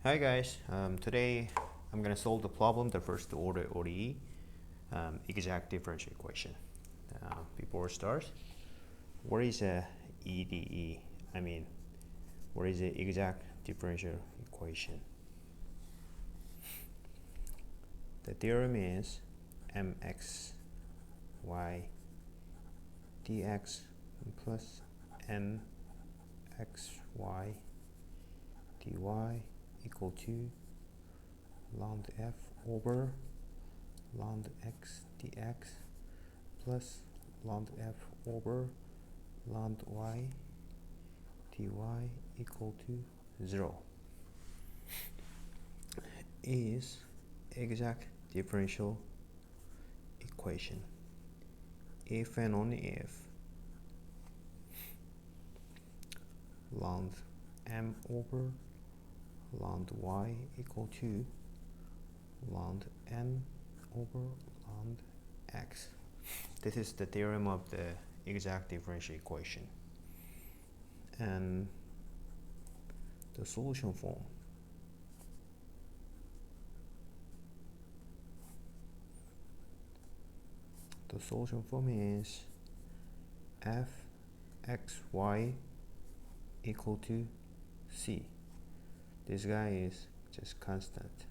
Hi guys, today I'm going to solve the problem, the first order ODE, exact differential equation. Before it starts, what is a EDE? I mean, what is the exact differential equation? The theorem is mx y dx plus mxy dy equal to lambda f over lambda x dx plus lambda f over lambda y dy equal to 0 is exact differential equation if and only if lambda m over lambda y equal to lambda n over lambda x. This is the theorem of the exact differential equation. And the solution form. The solution form is fxy equal to c. This guy is just constant,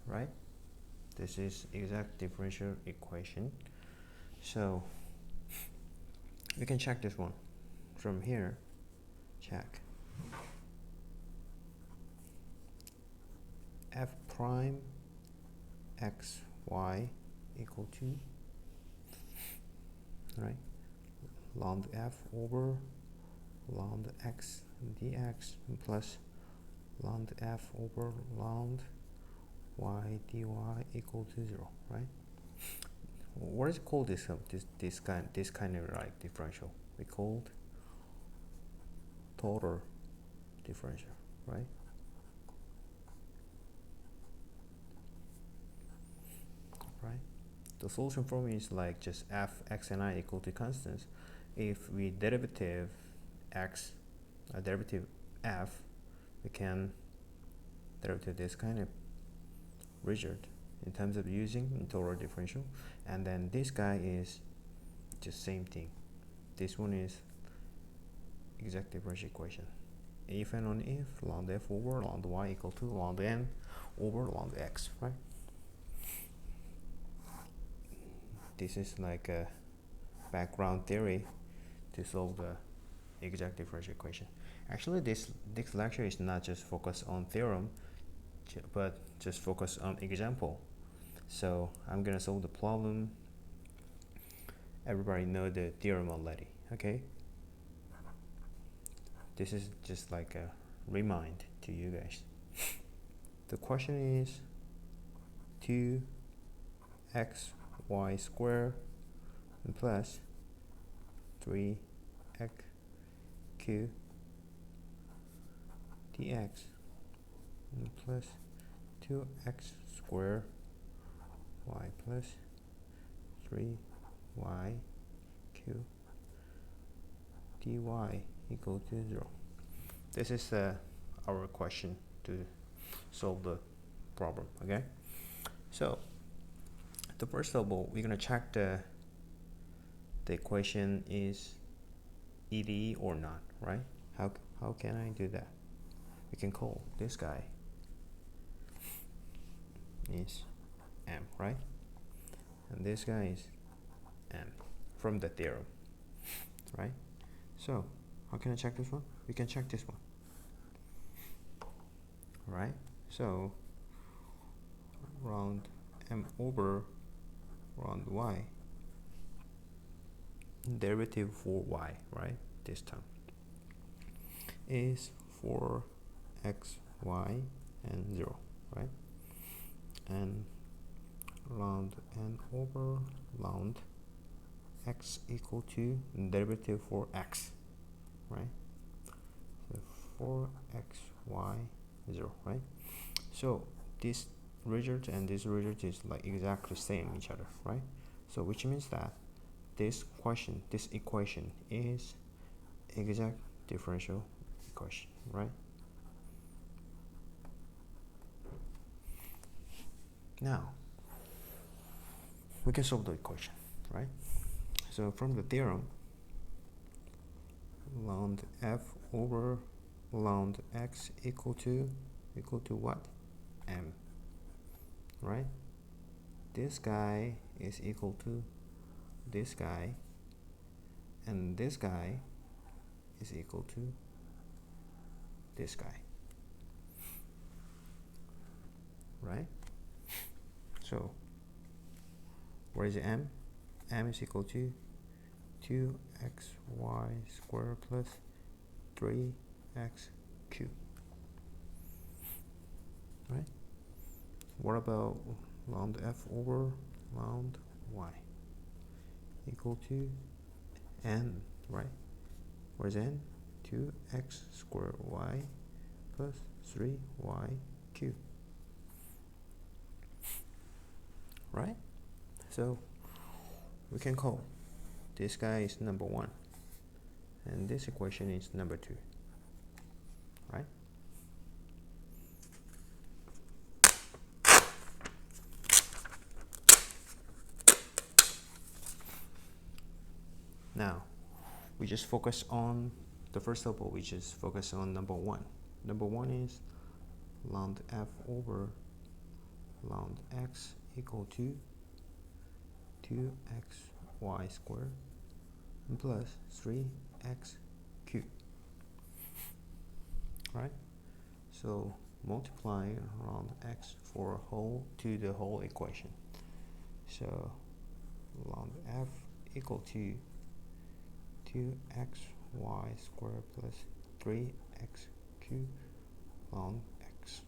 right? This is exact differential equation. So we can check this one from here. Check f prime xy equal to, right, lambda f over lambda x dx plus lambda f over lambda y dy equal to 0, right? What is it called this kind of like differential? We called total differential, right? Right. The solution form is like just f, x, and I equal to constants. If we derivative x, derivative f, we can derivative this kind of result in terms of using total differential, and then this guy is just same thing. This one is exact differential equation if and only if lambda f over lambda y equal to lambda n over lambda x, right? This is like a background theory to solve the exact differential equation. Actually, this lecture is not just focused on theorem, but just focus on example. So I'm gonna solve the problem. Everybody know the theorem already, okay? This is just like a remind to you guys. The question is 2xy squared plus 3x cubed dx plus 2x squared y plus 3y cubed dy equal to 0. This is our question to solve the problem, okay? So the first of all, we're gonna check the equation is EDE or not, right? How can I do that? We can call this guy is m, right? And this guy is m from the theorem, right? So how can I check this one? We can check this one, right? So round m over round y, derivative for y, right, this time is 4xy and 0, right? And round n over round x equal to derivative for x, right? So 4xy 0, right? So this result and this result is like exactly same each other, right? So which means that this equation is exact differential equation, right? Now we can solve the equation, right? So from the theorem, lambda f over lambda x equal to what? M, right? This guy is equal to this guy, and this guy is equal to this guy, right? So where is m? M is equal to 2xy squared plus 3x cubed, right? What about lambda f over lambda y equal to n, right? Where's n? 2x squared y plus 3y cubed, right? So we can call this guy is number 1 and this equation is number 2, right? Now we just focus on the first table. We just focus on number 1. Number 1 is lambda f over lambda x equal to 2xy squared plus 3x cubed, right? So multiply around x for whole to the whole equation. So lambda f equal to 2xy squared plus 3x cubed lambda x,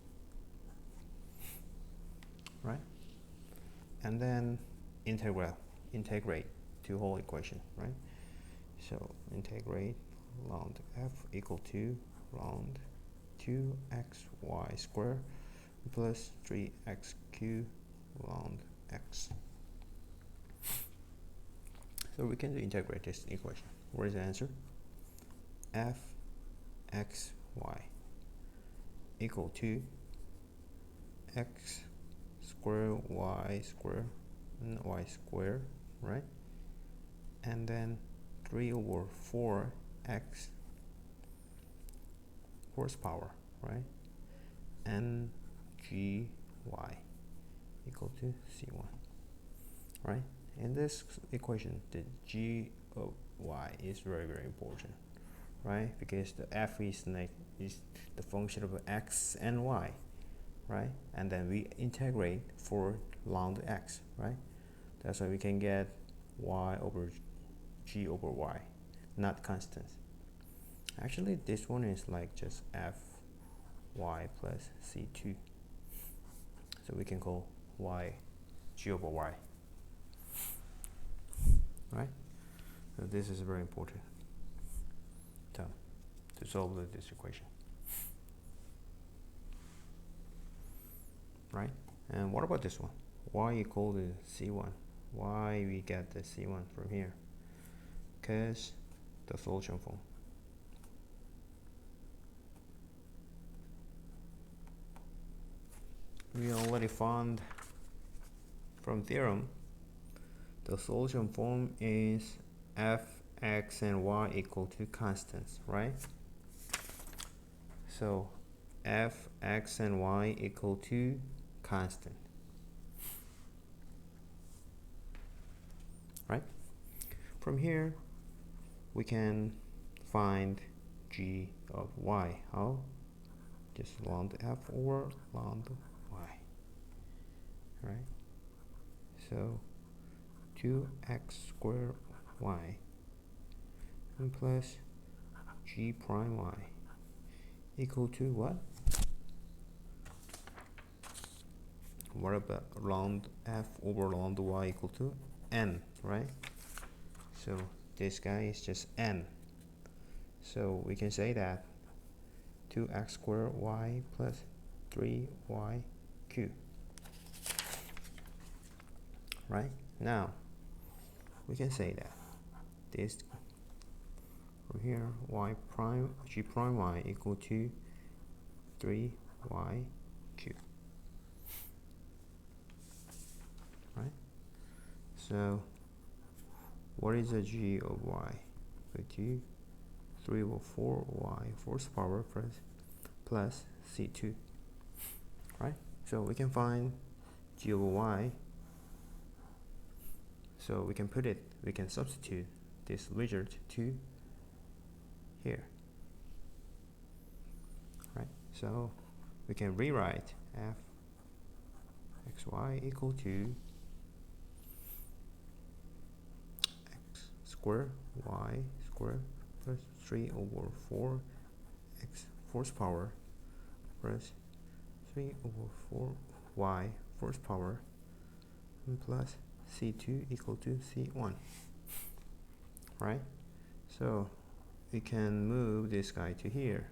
right? And then integrate to whole equation, right? So integrate lambda f equal to lambda 2xy squared plus 3x cubed lambda x. So we can integrate this equation. What is the answer? F x y equal to x squared y squared and y squared, right? And then 3 over 4x horsepower, right? And gy equal to c1, right? In this equation, the g of y is very important, right? Because the f is the function of x and y, right? And then we integrate for lambda x, right? That's why we can get y over g over y, not constants. Actually, this one is like just f y plus c2. So we can call y g over y, right? So this is very important term to solve this equation, right? And what about this one? Y equal to c1. Why we get the c1 from here? Because the solution form. We already found from theorem the solution form is f, x, and y equal to constants, right? So f, x, and y equal to constant, right? From here we can find g of y. How? Just lambda f over lambda y, right? So 2x squared y and plus g prime y equal to what? What about lambda f over lambda y equal to n, right? So this guy is just n. So we can say that 2x squared y plus 3y cubed, right? Now we can say that this from here y prime g prime y equal to 3y cubed, So what is the g of y? Equal to 3 over 4 y first power plus c2, right? So we can find g over y. So we can substitute this result to here, right? So we can rewrite f xy equal to x squared y squared plus 3 over 4 x first power plus 3 over 4 y first power and plus c2 equal to c1, right? So we can move this guy to here,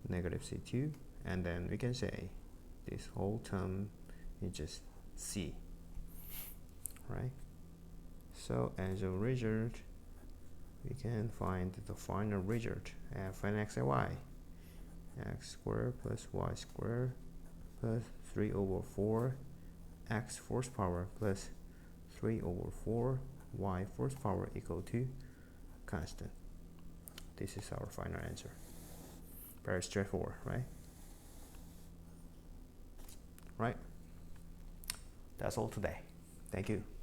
negative c2, and then we can say this whole term is just c, right? So as a result, we can find the final result, f and x and y, x squared plus y squared plus 3 over 4 x first power plus 3 over 4 y first power equal to constant. This is our final answer. Very straightforward, right? Right? That's all today. Thank you.